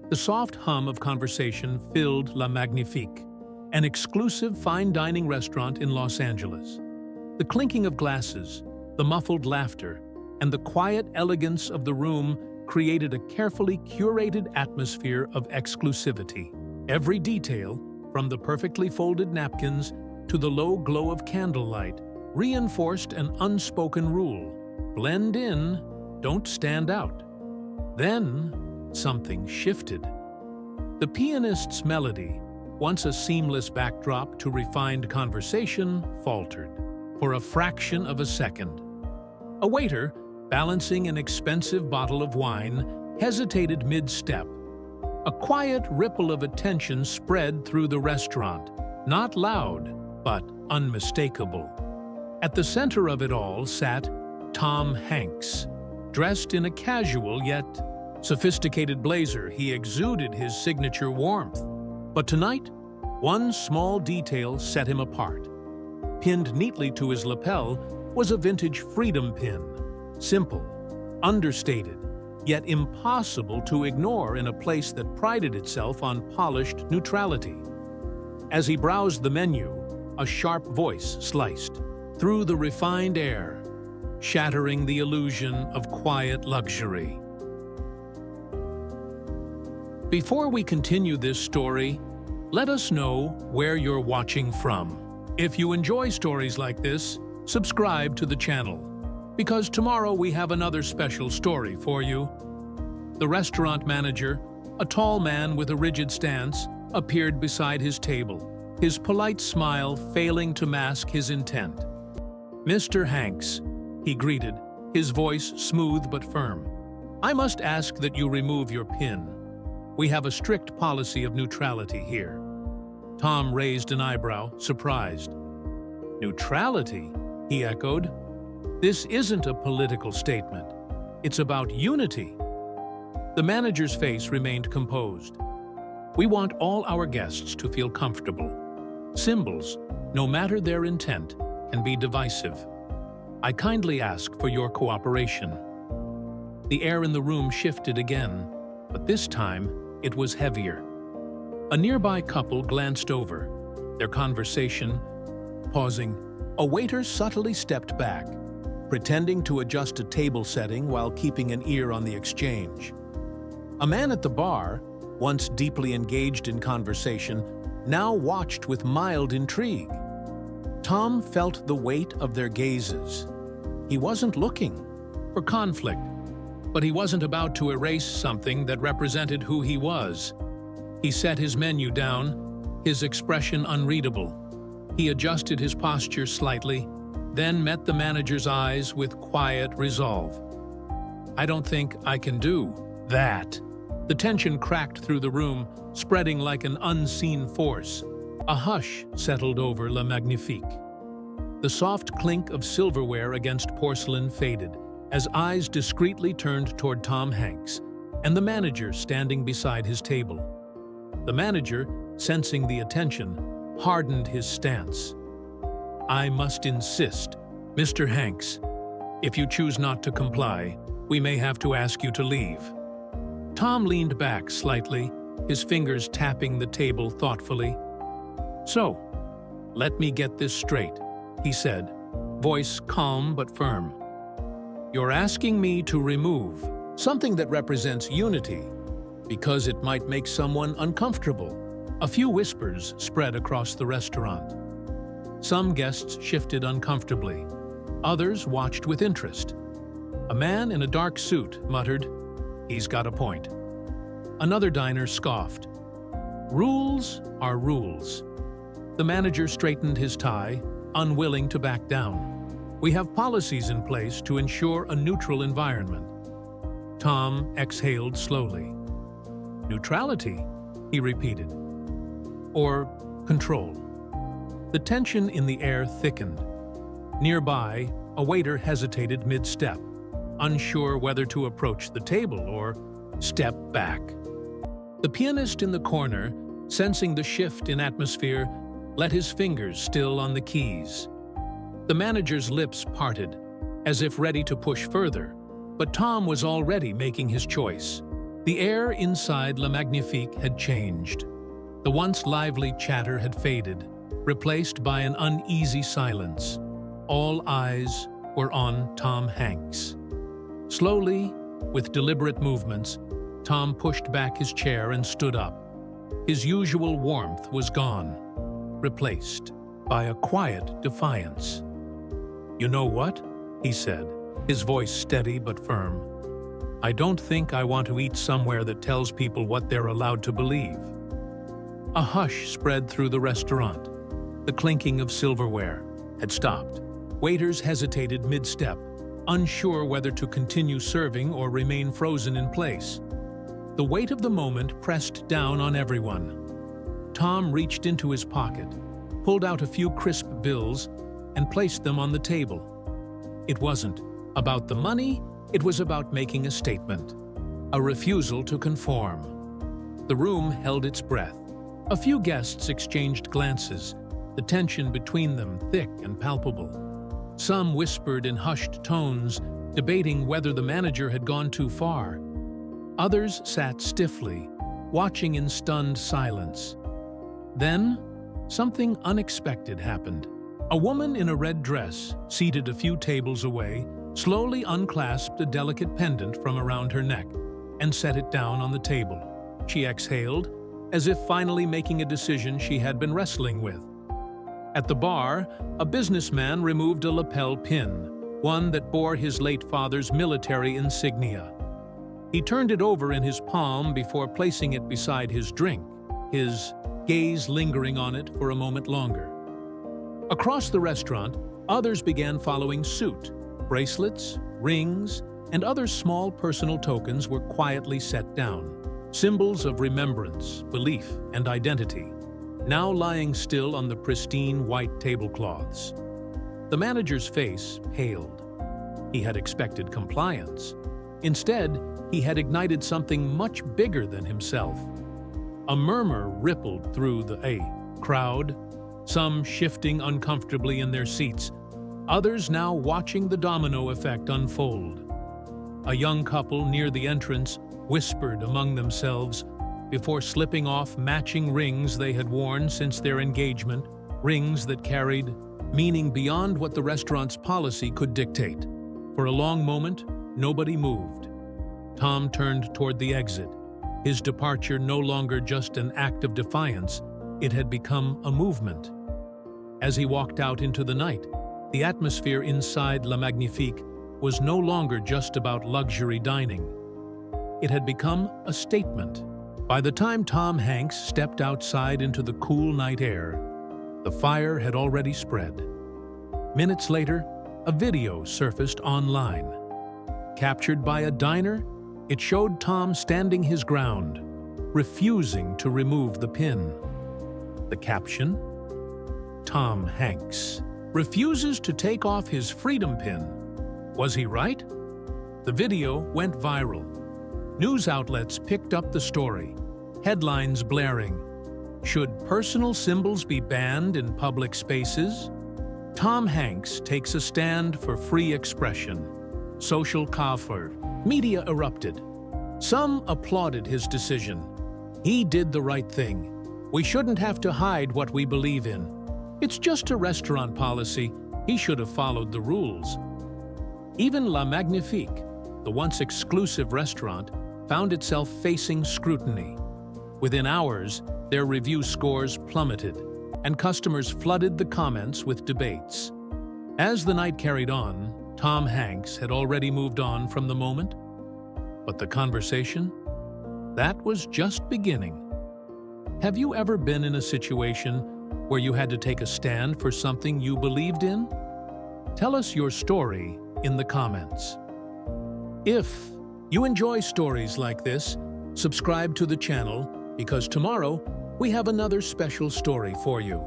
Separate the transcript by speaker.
Speaker 1: The soft hum of conversation filled La Magnifique, an exclusive fine dining restaurant in Los Angeles. The clinking of glasses, the muffled laughter, and the quiet elegance of the room created a carefully curated atmosphere of exclusivity. Every detail, from the perfectly folded napkins to the low glow of candlelight, reinforced an unspoken rule: blend in, don't stand out. Then, something shifted. The pianist's melody, once a seamless backdrop to refined conversation, faltered. For a fraction of a second. A waiter, balancing an expensive bottle of wine, hesitated mid-step. A quiet ripple of attention spread through the restaurant, not loud, but unmistakable. At the center of it all sat Tom Hanks. Dressed in a casual yet sophisticated blazer, he exuded his signature warmth. But tonight, one small detail set him apart. Pinned neatly to his lapel was a vintage freedom pin. Simple, understated, yet impossible to ignore in a place that prided itself on polished neutrality. As he browsed the menu, a sharp voice sliced through the refined air, shattering the illusion of quiet luxury. Before we continue this story, let us know where you're watching from. If you enjoy stories like this, subscribe to the channel, because tomorrow we have another special story for you. The restaurant manager, a tall man with a rigid stance, appeared beside his table, his polite smile failing to mask his intent. "Mr. Hanks," he greeted, his voice smooth but firm, "I must ask that you remove your pin. We have a strict policy of neutrality here." Tom raised an eyebrow, surprised. "Neutrality?" he echoed. "This isn't a political statement. It's about unity." The manager's face remained composed. "We want all our guests to feel comfortable. Symbols, no matter their intent, can be divisive. I kindly ask for your cooperation." The air in the room shifted again, but this time it was heavier. A nearby couple glanced over, their conversation pausing. A waiter subtly stepped back, pretending to adjust a table setting while keeping an ear on the exchange. A man at the bar, once deeply engaged in conversation, now watched with mild intrigue. Tom felt the weight of their gazes. He wasn't looking for conflict, but he wasn't about to erase something that represented who he was. He set his menu down, his expression unreadable. He adjusted his posture slightly, then met the manager's eyes with quiet resolve. "I don't think I can do that." The tension cracked through the room, spreading like an unseen force. A hush settled over La Magnifique. The soft clink of silverware against porcelain faded, as eyes discreetly turned toward Tom Hanks and the manager standing beside his table. The manager, sensing the attention, hardened his stance. "I must insist, Mr. Hanks. If you choose not to comply, we may have to ask you to leave." Tom leaned back slightly, his fingers tapping the table thoughtfully. "So, let me get this straight," he said, voice calm but firm. "You're asking me to remove something that represents unity because it might make someone uncomfortable." A few whispers spread across the restaurant. Some guests shifted uncomfortably. Others watched with interest. A man in a dark suit muttered, "He's got a point." Another diner scoffed. "Rules are rules." The manager straightened his tie, unwilling to back down. "We have policies in place to ensure a neutral environment." Tom exhaled slowly. "Neutrality?" he repeated. "Or control?" The tension in the air thickened. Nearby, a waiter hesitated mid-step, unsure whether to approach the table or step back. The pianist in the corner, sensing the shift in atmosphere, let his fingers still on the keys. The manager's lips parted, as if ready to push further, but Tom was already making his choice. The air inside Le Magnifique had changed. The once lively chatter had faded, replaced by an uneasy silence. All eyes were on Tom Hanks. Slowly, with deliberate movements, Tom pushed back his chair and stood up. His usual warmth was gone, replaced by a quiet defiance. "You know what?" he said, his voice steady but firm. "I don't think I want to eat somewhere that tells people what they're allowed to believe." A hush spread through the restaurant. The clinking of silverware had stopped. Waiters hesitated mid-step, unsure whether to continue serving or remain frozen in place. The weight of the moment pressed down on everyone. Tom reached into his pocket, pulled out a few crisp bills, and placed them on the table. It wasn't about the money, it was about making a statement, a refusal to conform. The room held its breath. A few guests exchanged glances, the tension between them thick and palpable. Some whispered in hushed tones, debating whether the manager had gone too far. Others sat stiffly, watching in stunned silence. Then, something unexpected happened. A woman in a red dress, seated a few tables away, slowly unclasped a delicate pendant from around her neck and set it down on the table. She exhaled, as if finally making a decision she had been wrestling with. At the bar, a businessman removed a lapel pin, one that bore his late father's military insignia. He turned it over in his palm before placing it beside his drink, his gaze lingering on it for a moment longer. Across the restaurant, others began following suit. Bracelets, rings, and other small personal tokens were quietly set down, symbols of remembrance, belief, and identity, now lying still on the pristine white tablecloths. The manager's face paled. He had expected compliance. Instead, he had ignited something much bigger than himself. A murmur rippled through the crowd, some shifting uncomfortably in their seats, others now watching the domino effect unfold. A young couple near the entrance whispered among themselves before slipping off matching rings they had worn since their engagement, rings that carried meaning beyond what the restaurant's policy could dictate. For a long moment, nobody moved. Tom turned toward the exit, his departure no longer just an act of defiance, it had become a movement. As he walked out into the night, the atmosphere inside Le Magnifique was no longer just about luxury dining. It had become a statement. By the time Tom Hanks stepped outside into the cool night air, the fire had already spread. Minutes later, a video surfaced online. Captured by a diner, it showed Tom standing his ground, refusing to remove the pin. The caption: "Tom Hanks refuses to take off his freedom pin. Was he right?" The video went viral. News outlets picked up the story, headlines blaring, "Should personal symbols be banned in public spaces?" Tom Hanks takes a stand for free expression. Social kafir. Media erupted. Some applauded his decision. He did the right thing. We shouldn't have to hide what we believe in. It's just a restaurant policy. He should have followed the rules. Even La Magnifique, the once exclusive restaurant, found itself facing scrutiny. Within hours, their review scores plummeted, and customers flooded the comments with debates. As the night carried on, Tom Hanks had already moved on from the moment. But the conversation? That was just beginning. Have you ever been in a situation where you had to take a stand for something you believed in? Tell us your story in the comments. If you enjoy stories like this, subscribe to the channel because tomorrow we have another special story for you.